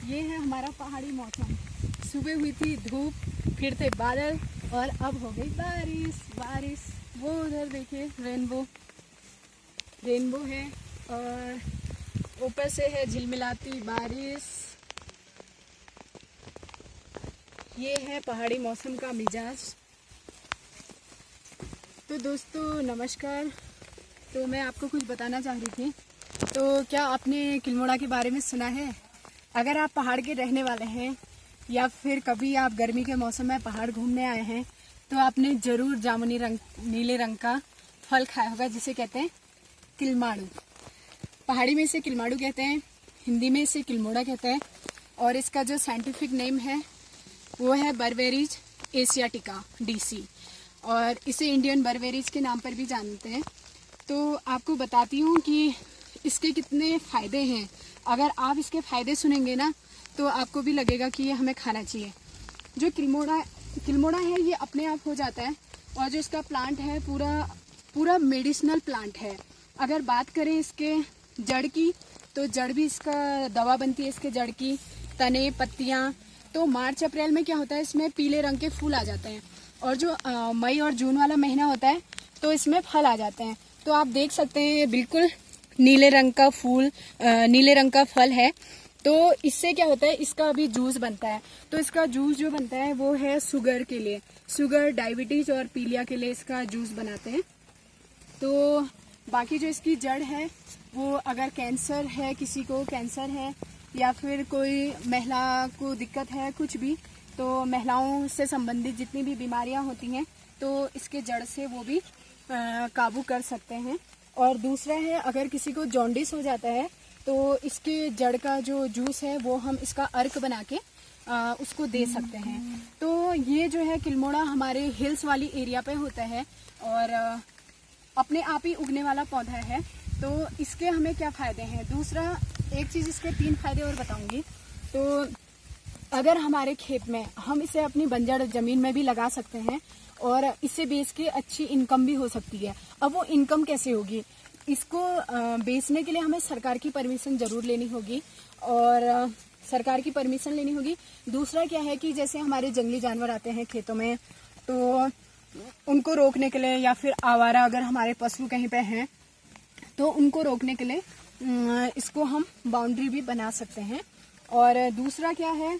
ये है हमारा पहाड़ी मौसम। सुबह हुई थी धूप, फिर थे बादल और अब हो गई बारिश। वो उधर देखिए रेनबो है और ऊपर से है झिलमिलाती बारिश। ये है पहाड़ी मौसम का मिजाज। तो दोस्तों नमस्कार। तो मैं आपको कुछ बताना चाह रही थी। तो क्या आपने किल्मोड़ा के बारे में सुना है? अगर आप पहाड़ के रहने वाले हैं या फिर कभी आप गर्मी के मौसम में पहाड़ घूमने आए हैं तो आपने ज़रूर जामुनी नीले रंग का फल खाया होगा जिसे कहते हैं किल्माड़ू। पहाड़ी में इसे किल्माड़ू कहते हैं, हिंदी में इसे किल्मोड़ा कहते हैं और इसका जो साइंटिफिक नेम है वो है बरबेरीज एशियाटिका DC और इसे इंडियन बरबेरीज के नाम पर भी जानते हैं। तो आपको बताती हूँ कि इसके कितने फ़ायदे हैं। अगर आप इसके फ़ायदे सुनेंगे ना तो आपको भी लगेगा कि ये हमें खाना चाहिए। जो किल्मोड़ा है ये अपने आप हो जाता है और जो इसका प्लांट है पूरा मेडिसिनल प्लांट है। अगर बात करें इसके जड़ की तो जड़ भी इसका दवा बनती है। इसके जड़ की तने पत्तियाँ। तो मार्च अप्रैल में क्या होता है, इसमें पीले रंग के फूल आ जाते हैं और जो मई और जून वाला महीना होता है तो इसमें फल आ जाते हैं। तो आप देख सकते हैं ये बिल्कुल नीले रंग का फल है। तो इससे क्या होता है, इसका अभी जूस बनता है। तो इसका जूस जो बनता है वो है शुगर के लिए, शुगर डायबिटीज और पीलिया के लिए इसका जूस बनाते हैं। तो बाकी जो इसकी जड़ है वो अगर कैंसर है, किसी को कैंसर है या फिर कोई महिला को दिक्कत है कुछ भी, तो महिलाओं से संबंधित जितनी भी बीमारियां होती हैं तो इसके जड़ से वो भी काबू कर सकते हैं। और दूसरा है अगर किसी को जॉन्डिस हो जाता है तो इसके जड़ का जो जूस है वो हम इसका अर्क बना के उसको दे सकते हैं। तो ये जो है किल्मोड़ा हमारे हिल्स वाली एरिया पे होता है और अपने आप ही उगने वाला पौधा है। तो इसके हमें क्या फ़ायदे हैं? दूसरा एक चीज़, इसके 3 फायदे और बताऊंगी। तो अगर हमारे खेत में हम इसे अपनी बंजर ज़मीन में भी लगा सकते हैं और इसे बेच के अच्छी इनकम भी हो सकती है। अब वो इनकम कैसे होगी? इसको बेचने के लिए हमें सरकार की परमिशन ज़रूर लेनी होगी और सरकार की परमिशन लेनी होगी। दूसरा क्या है कि जैसे हमारे जंगली जानवर आते हैं खेतों में तो उनको रोकने के लिए, या फिर आवारा अगर हमारे पशु कहीं पे हैं तो उनको रोकने के लिए इसको हम बाउंड्री भी बना सकते हैं। और दूसरा क्या है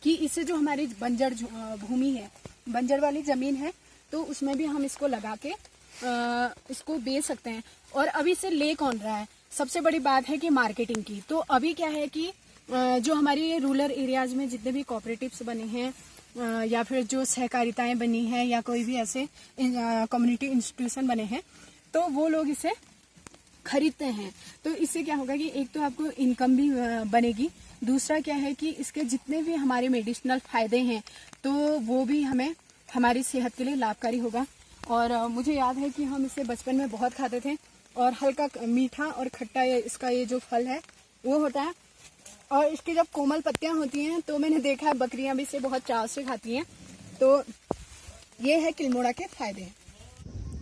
कि इससे जो हमारी बंजर भूमि है, बंजर वाली ज़मीन है, तो उसमें भी हम इसको लगा के इसको बेच सकते हैं। और अभी से ले कौन रहा है? सबसे बड़ी बात है कि मार्केटिंग की। तो अभी क्या है कि जो हमारी रूरल एरियाज में जितने भी कोऑपरेटिव्स बने हैं या फिर जो सहकारिताएं बनी हैं या कोई भी ऐसे कम्युनिटी इंस्टीट्यूशन बने हैं तो वो लोग इसे खरीदते हैं। तो इससे क्या होगा कि एक तो आपको इनकम भी बनेगी, दूसरा क्या है कि इसके जितने भी हमारे मेडिसिनल फायदे हैं तो वो भी हमें हमारी सेहत के लिए लाभकारी होगा। और मुझे याद है कि हम इसे बचपन में बहुत खाते थे और हल्का मीठा और खट्टा इसका ये जो फल है वो होता है। और इसकी जब कोमल पत्तियां होती हैं तो मैंने देखा है बकरियां भी इसे बहुत चाव से खाती हैं। तो ये है किल्मोड़ा के फायदे।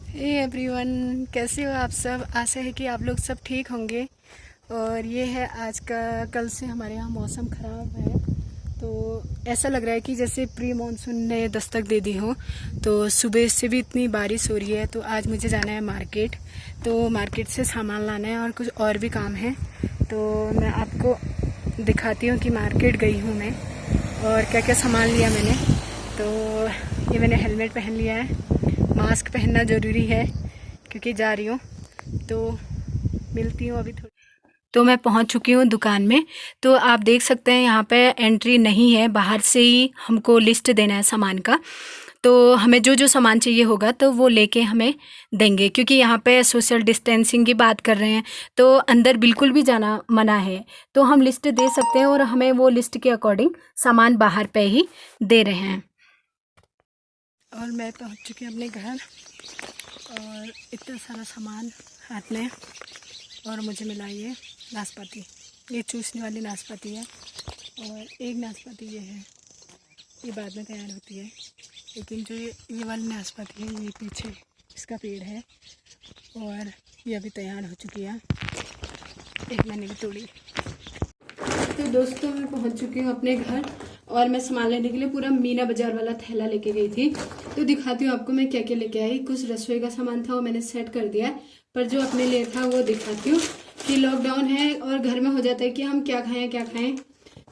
हे एवरीवन, कैसे हो आप सब? आशा है कि आप लोग सब ठीक होंगे। और ये है आज का, कल से हमारे यहाँ मौसम ख़राब है तो ऐसा लग रहा है कि जैसे प्री मानसून ने दस्तक दे दी हो। तो सुबह से भी इतनी बारिश हो रही है। तो आज मुझे जाना है मार्केट, तो मार्केट से सामान लाना है और कुछ और भी काम है। तो मैं आपको दिखाती हूँ कि मार्केट गई हूँ मैं और क्या क्या सामान लिया मैंने। तो ये मैंने हेलमेट पहन लिया है, मास्क पहनना ज़रूरी है क्योंकि जा रही हूँ। तो मिलती हूँ अभी थोड़ी। तो मैं पहुँच चुकी हूँ दुकान में। तो आप देख सकते हैं यहाँ पे एंट्री नहीं है, बाहर से ही हमको लिस्ट देना है सामान का। तो हमें जो जो सामान चाहिए होगा तो वो लेके हमें देंगे, क्योंकि यहाँ पे सोशल डिस्टेंसिंग की बात कर रहे हैं तो अंदर बिल्कुल भी जाना मना है। तो हम लिस्ट दे सकते हैं और हमें वो लिस्ट के अकॉर्डिंग सामान बाहर पे ही दे रहे हैं। और मैं पहुँच चुकी हूँ अपने घर और इतना सारा सामान हाथ में और मुझे मिला ये नाशपाती, ये चूसने वाली नाशपाती है। और एक नाशपाती ये है, ये बाद में तैयार होती है, लेकिन जो ये वाली नाशपाती है ये पीछे इसका पेड़ है और ये अभी तैयार हो चुकी है। एक मैंने भी तोड़ी। तो दोस्तों मैं पहुंच चुकी हूँ अपने घर और मैं सामान लेने के लिए पूरा मीना बाजार वाला थैला लेके गई थी। तो दिखाती हूँ आपको मैं क्या क्या लेके आई। कुछ रसोई का सामान था वो मैंने सेट कर दिया है, पर जो अपने लिए था वो दिखाती हूँ कि लॉकडाउन है और घर में हो जाता है कि हम क्या खाएं,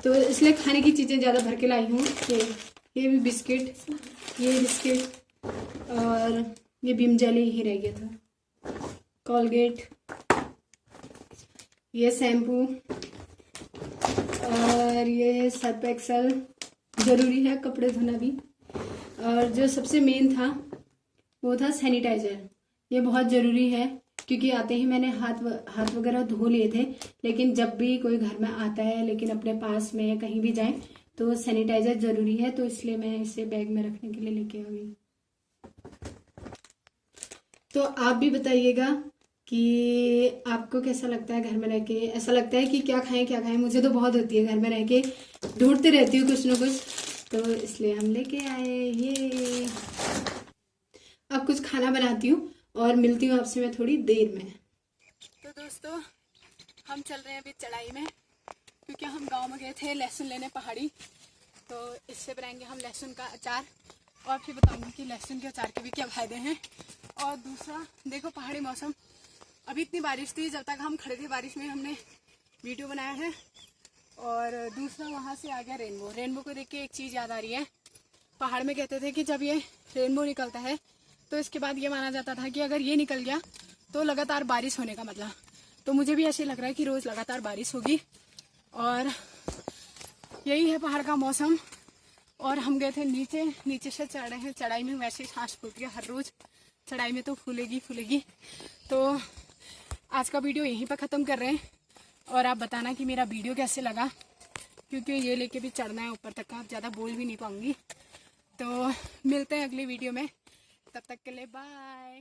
तो इसलिए खाने की चीज़ें ज़्यादा भर के लाई हूँ। ये भी बिस्किट, ये बिस्किट और ये भीम जेली ही रह गया था, कोलगेट, ये शैम्पू और ये सर्फ एक्सल, ज़रूरी है कपड़े धोना भी। और जो सबसे मेन था वो था सैनिटाइज़र। ये बहुत ज़रूरी है क्योंकि आते ही मैंने हाथ वगैरह धो लिए थे, लेकिन जब भी कोई घर में आता है लेकिन अपने पास में कहीं भी जाए तो सैनिटाइज़र ज़रूरी है, तो इसलिए मैं इसे बैग में रखने के लिए लेके आ गई। तो आप भी बताइएगा कि आपको कैसा लगता है घर में रह के। ऐसा लगता है कि क्या खाएं। मुझे तो बहुत होती है घर में रह के, ढूंढते रहती हूँ कुछ ना कुछ, तो इसलिए हम लेके आए ये। अब कुछ खाना बनाती हूँ और मिलती हूँ आपसे मैं थोड़ी देर में। तो दोस्तों हम चल रहे हैं अभी चढ़ाई में, क्योंकि हम गांव में गए थे लहसुन लेने पहाड़ी, तो इससे बनाएंगे हम लहसुन का अचार और फिर बताऊंगी कि लहसुन के अचार के भी क्या फायदे हैं। और दूसरा देखो पहाड़ी मौसम, अभी इतनी बारिश थी, जब तक हम खड़े थे बारिश में हमने वीडियो बनाया है। और दूसरा वहाँ से आ गया रेनबो को देख के एक चीज़ याद आ रही है। पहाड़ में कहते थे कि जब ये रेनबो निकलता है तो इसके बाद ये माना जाता था कि अगर ये निकल गया तो लगातार बारिश होने का मतलब। तो मुझे भी ऐसे लग रहा है कि रोज़ लगातार बारिश होगी और यही है पहाड़ का मौसम। और हम गए थे नीचे से चढ़ रहे हैं, चढ़ाई में वैसे ही सांस फूलती है हर रोज़, चढ़ाई में तो फूलेगी। तो आज का वीडियो यहीं पर ख़त्म कर रहे हैं और आप बताना कि मेरा वीडियो कैसे लगा, क्योंकि ये लेके भी चढ़ना है ऊपर तक का, ज़्यादा बोल भी नहीं पाऊँगी। तो मिलते हैं अगली वीडियो में, तब तक के लिए बाय।